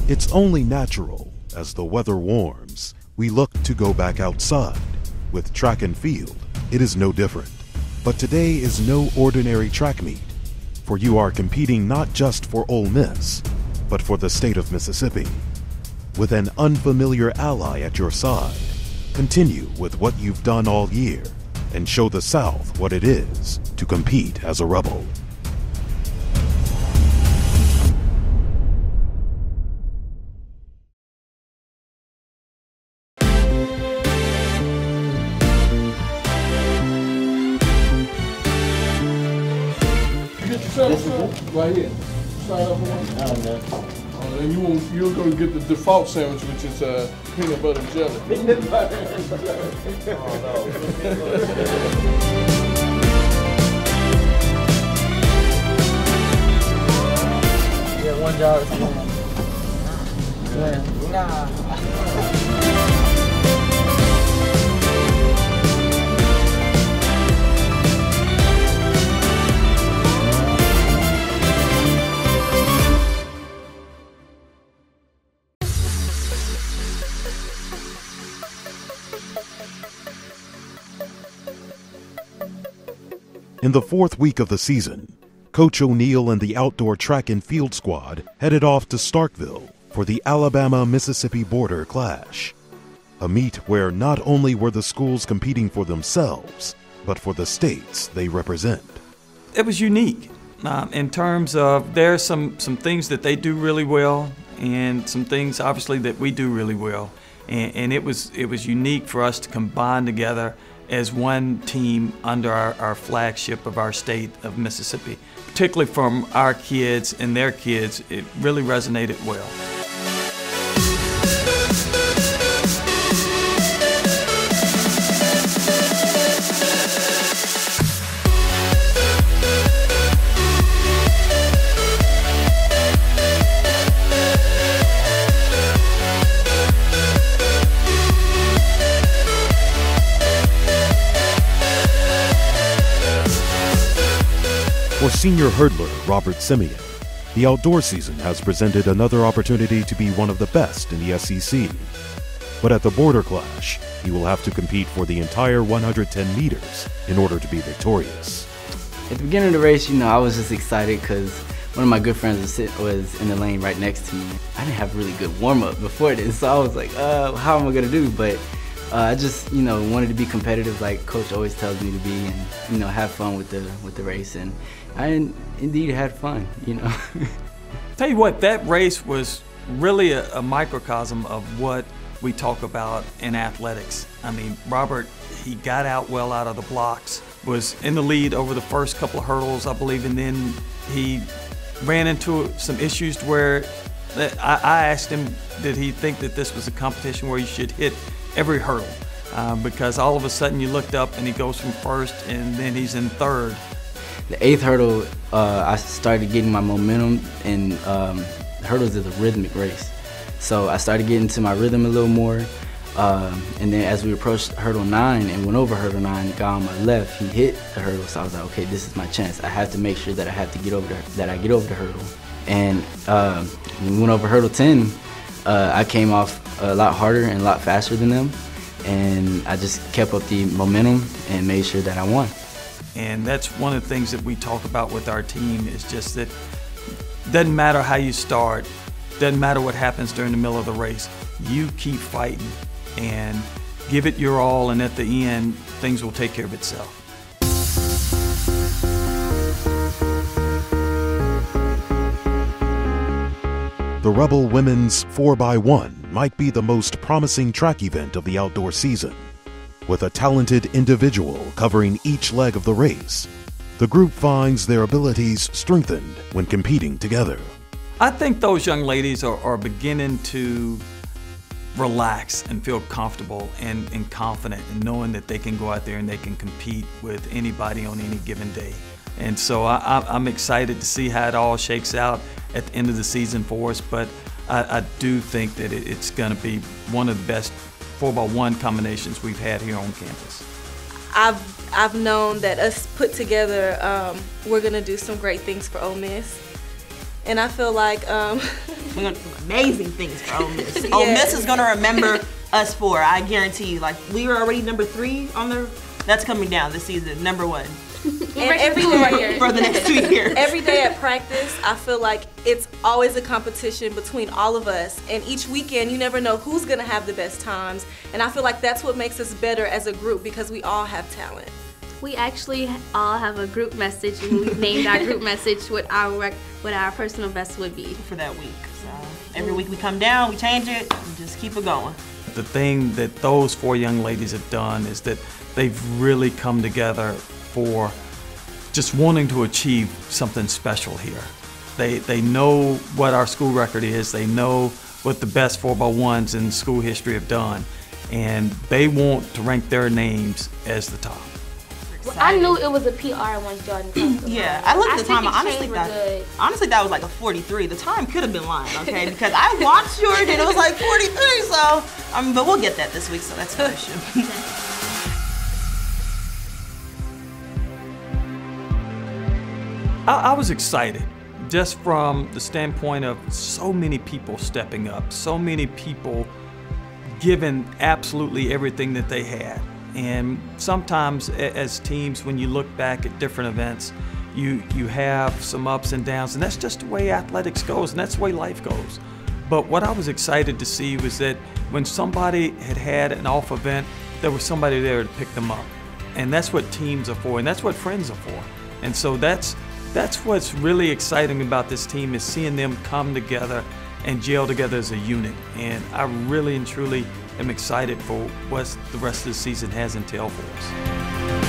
It's only natural, as the weather warms, we look to go back outside. With track and field, it is no different. But today is no ordinary track meet, for you are competing not just for Ole Miss, but for the state of Mississippi. With an unfamiliar ally at your side, continue with what you've done all year and show the South what it is to compete as a Rebel. Right here. Start up one. And you're gonna get the default sandwich, which is peanut butter and jelly. Peanut butter and jelly. Oh no. Yeah, one job. Nah. In the fourth week of the season, Coach O'Neill and the outdoor track and field squad headed off to Starkville for the Alabama-Mississippi border clash. A meet where not only were the schools competing for themselves, but for the states they represent. It was unique in terms of there's some things that they do really well and some things obviously that we do really well. And it was unique for us to combine together as one team under our flagship of our state of Mississippi. Particularly from our kids and their kids, it really resonated well. For senior hurdler Robert Simeon, the outdoor season has presented another opportunity to be one of the best in the SEC. But at the border clash, he will have to compete for the entire 110 meters in order to be victorious. At the beginning of the race, I was just excited because one of my good friends was in the lane right next to me. I didn't have a really good warm-up before this, so I was like, how am I going to do? But I just, wanted to be competitive like Coach always tells me to be and, have fun with the race. And I indeed had fun, Tell you what, that race was really a microcosm of what we talk about in athletics. I mean, Robert, he got out well out of the blocks, was in the lead over the first couple of hurdles, I believe, and then he ran into some issues where I asked him, did he think that this was a competition where you should hit every hurdle? Because all of a sudden you looked up and he goes from first and then he's in third. The 8th hurdle, I started getting my momentum, and hurdles is a rhythmic race. So I started getting into my rhythm a little more, and then as we approached hurdle 9 and went over hurdle 9, the guy on my left, he hit the hurdle, so I was like, okay, this is my chance. I have to make sure that I get over the hurdle. And when we went over hurdle 10, I came off a lot harder and a lot faster than them, and I just kept up the momentum and made sure that I won. And that's one of the things that we talk about with our team is just that it doesn't matter how you start, doesn't matter what happens during the middle of the race, you keep fighting and give it your all, and at the end, things will take care of itself. The Rebel Women's 4x1 might be the most promising track event of the outdoor season. With a talented individual covering each leg of the race, the group finds their abilities strengthened when competing together. I think those young ladies are beginning to relax and feel comfortable and confident in knowing that they can go out there and they can compete with anybody on any given day. And so I'm excited to see how it all shakes out at the end of the season for us, but I do think that it's going to be one of the best 4x1 combinations we've had here on campus. I've known that us put together, we're going to do some great things for Ole Miss. And I feel like We're gonna do amazing things for Ole Miss. Ole Miss is gonna remember us for, I guarantee you. Like, we were already number 3 on the, that's coming down this season, number 1. And every day, for the next 2 years. Every day at practice, I feel like it's always a competition between all of us. And each weekend, you never know who's gonna have the best times. And I feel like that's what makes us better as a group, because we all have talent. We actually all have a group message, and we've named our group message what our personal best would be for that week. So every week we come down, we change it, and just keep it going. The thing that those 4 young ladies have done is that they've really come together for just wanting to achieve something special here. They know what our school record is. They know what the best 4x1s in school history have done, and they want to rank their names as the top. Well, I knew it was a PR once Jordan comes to Yeah, I looked at the time. Honestly, that was like a 43. The time could have been lying, okay? Because I watched Jordan, it was like 43. So, but we'll get that this week, so that's no issue. I was excited, just from the standpoint of so many people stepping up, so many people giving absolutely everything that they had. And sometimes as teams, when you look back at different events, you have some ups and downs, and that's just the way athletics goes, and that's the way life goes. But what I was excited to see was that when somebody had an off event, there was somebody there to pick them up. And that's what teams are for, and that's what friends are for. And so that's what's really exciting about this team, is seeing them come together and gel together as a unit. And I really and truly am excited for what the rest of the season has in tail for us.